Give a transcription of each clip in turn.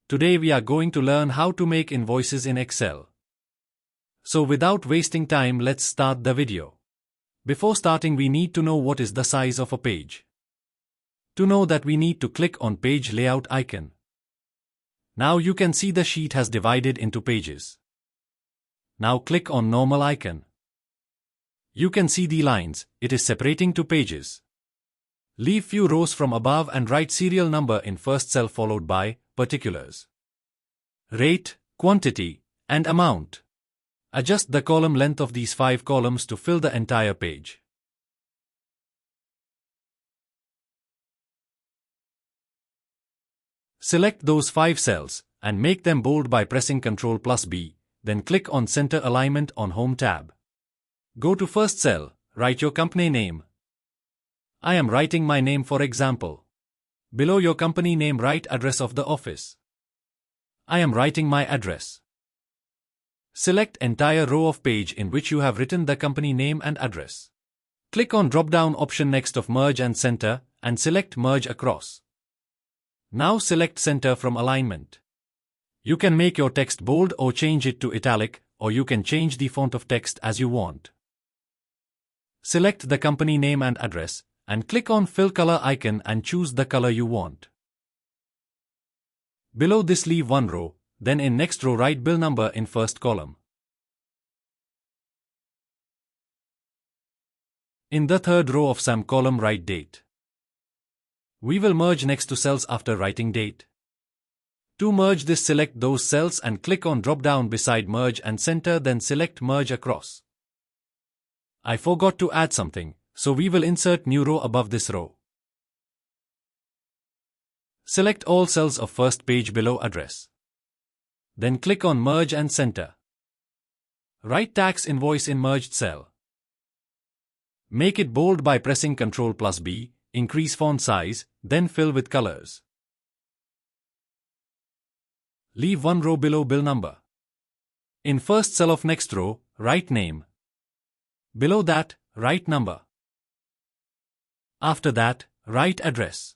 Today we are going to learn how to make invoices in Excel. So without wasting time, let's start the video. Before starting, we need to know what is the size of a page. To know that, we need to click on Page Layout icon. Now you can see the sheet has divided into pages. Now click on Normal icon. You can see the lines, it is separating two pages. Leave few rows from above and write serial number in first cell followed by particulars, rate, quantity, and amount. Adjust the column length of these 5 columns to fill the entire page. Select those 5 cells and make them bold by pressing Ctrl+B, then click on Center Alignment on Home tab. Go to first cell, write your company name. I am writing my name, for example. Below your company name, write address of the office. I am writing my address. Select entire row of page in which you have written the company name and address. Click on drop-down option next of Merge and Center and select Merge Across. Now select Center from Alignment. You can make your text bold or change it to italic, or you can change the font of text as you want. Select the company name and address, and click on Fill Color icon and choose the color you want. Below this, leave one row, then in next row write bill number in first column. In the third row of same column, write date. We will merge next to cells after writing date. To merge this, select those cells and click on drop-down beside Merge and Center, then select Merge Across. I forgot to add something, so we will insert new row above this row. Select all cells of first page below address. Then click on Merge and Center. Write tax invoice in merged cell. Make it bold by pressing Ctrl+B, increase font size, then fill with colors. Leave one row below bill number. In first cell of next row, write name. Below that, write number. After that, write address.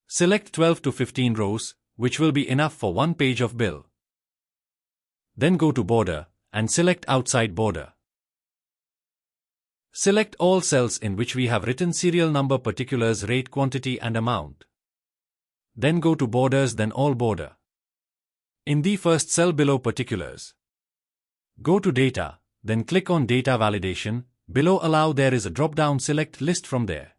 Select 12 to 15 rows, which will be enough for one page of bill. Then go to Border, and select Outside Border. Select all cells in which we have written serial number, particulars, rate, quantity, and amount. Then go to Borders, then All Border. In the first cell below particulars, go to Data, then click on Data Validation. Below Allow, there is a drop-down, select List from there.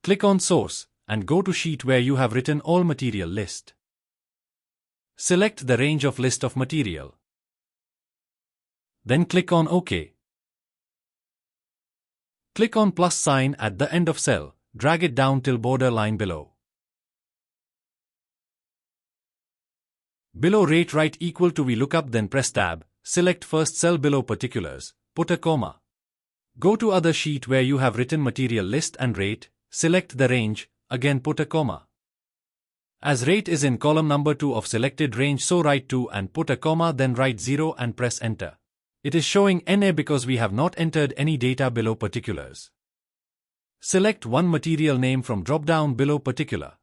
Click on Source, and go to Sheet where you have written all material list. Select the range of list of material. Then click on OK. Click on plus sign at the end of cell, drag it down till border line below. Below rate, write equal to VLOOKUP, then press Tab, select first cell below particulars, put a comma. Go to other sheet where you have written material list and rate, select the range, again put a comma. As rate is in column number 2 of selected range, so write 2 and put a comma, then write 0 and press enter. It is showing NA because we have not entered any data below particulars. Select one material name from drop-down below particular.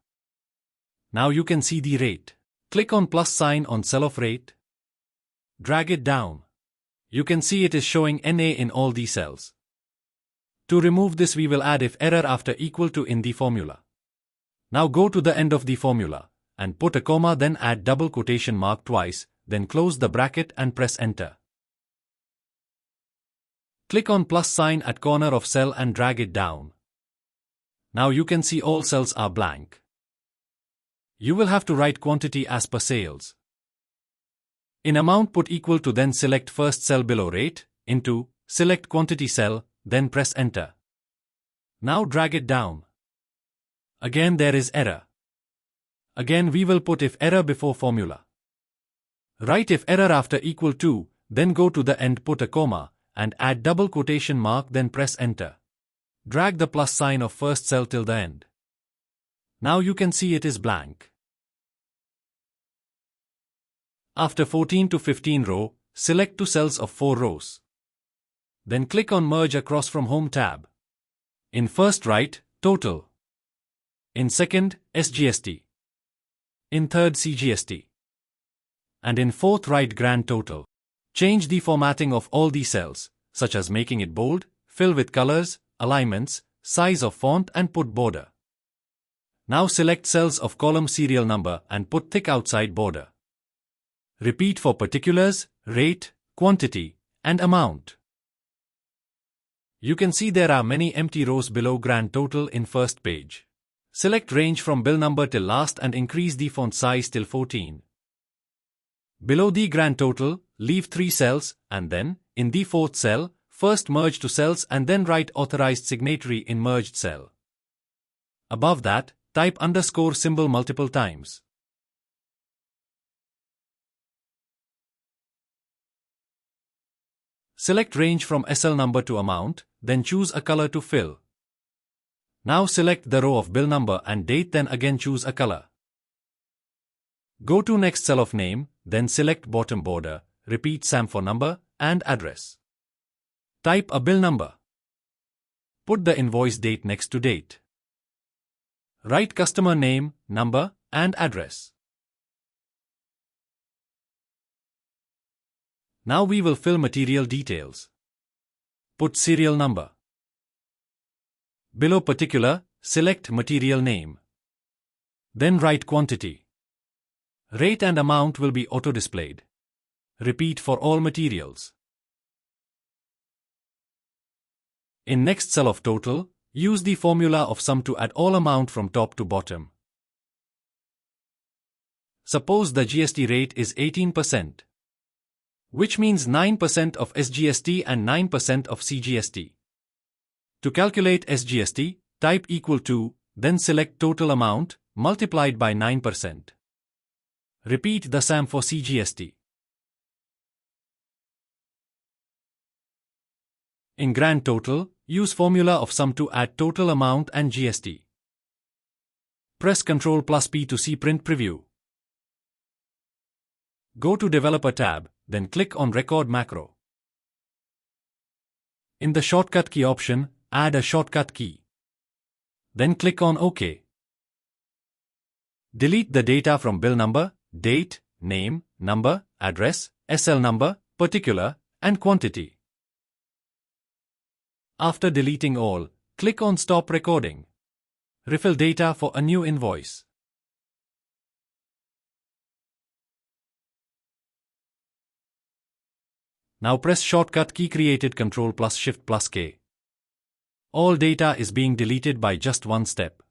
Now you can see the rate. Click on plus sign on cell of rate. Drag it down. You can see it is showing NA in all the cells. To remove this, we will add if error after equal to in the formula. Now go to the end of the formula, and put a comma, then add double quotation mark twice, then close the bracket and press enter. Click on plus sign at corner of cell and drag it down. Now you can see all cells are blank. You will have to write quantity as per sales. In amount, put equal to, then select first cell below rate, into, select quantity cell, then press enter. Now drag it down. Again there is error. Again we will put if error before formula. Write if error after equal to, then go to the end, put a comma, and add double quotation mark, then press enter. Drag the plus sign of first cell till the end. Now you can see it is blank. After 14 to 15 row, select 2 cells of 4 rows. Then click on Merge Across from Home tab. In first write, total. In second, SGST. In third, CGST. And in fourth, write grand total. Change the formatting of all the cells, such as making it bold, fill with colors, alignments, size of font and put border. Now select cells of column serial number and put thick outside border. Repeat for particulars, rate, quantity, and amount. You can see there are many empty rows below grand total in first page. Select range from bill number till last and increase the font size till 14. Below the grand total, leave 3 cells and then, in the fourth cell, first merge 2 cells and then write authorized signatory in merged cell. Above that, type underscore symbol multiple times. Select range from SL number to amount, then choose a color to fill. Now select the row of bill number and date, then again choose a color. Go to next cell of name, then select bottom border, repeat SAM for number and address. Type a bill number. Put the invoice date next to date. Write customer name, number, and address. Now we will fill material details. Put serial number. Below particular, select material name. Then write quantity. Rate and amount will be auto-displayed. Repeat for all materials. In next cell of total, use the formula of sum to add all amount from top to bottom. Suppose the GST rate is 18%. Which means 9% of SGST and 9% of CGST. To calculate SGST, type equal to, then select total amount, multiplied by 9%. Repeat the SAM for CGST. In grand total, use formula of sum to add total amount and GST. Press Ctrl+P to see print preview. Go to Developer tab, then click on Record macro. In the shortcut key option, add a shortcut key. Then click on OK. Delete the data from bill number, date, name, number, address, SL number, particular, and quantity. After deleting all, click on Stop Recording. Refill data for a new invoice. Now press shortcut key created Ctrl+Shift+K. All data is being deleted by just one step.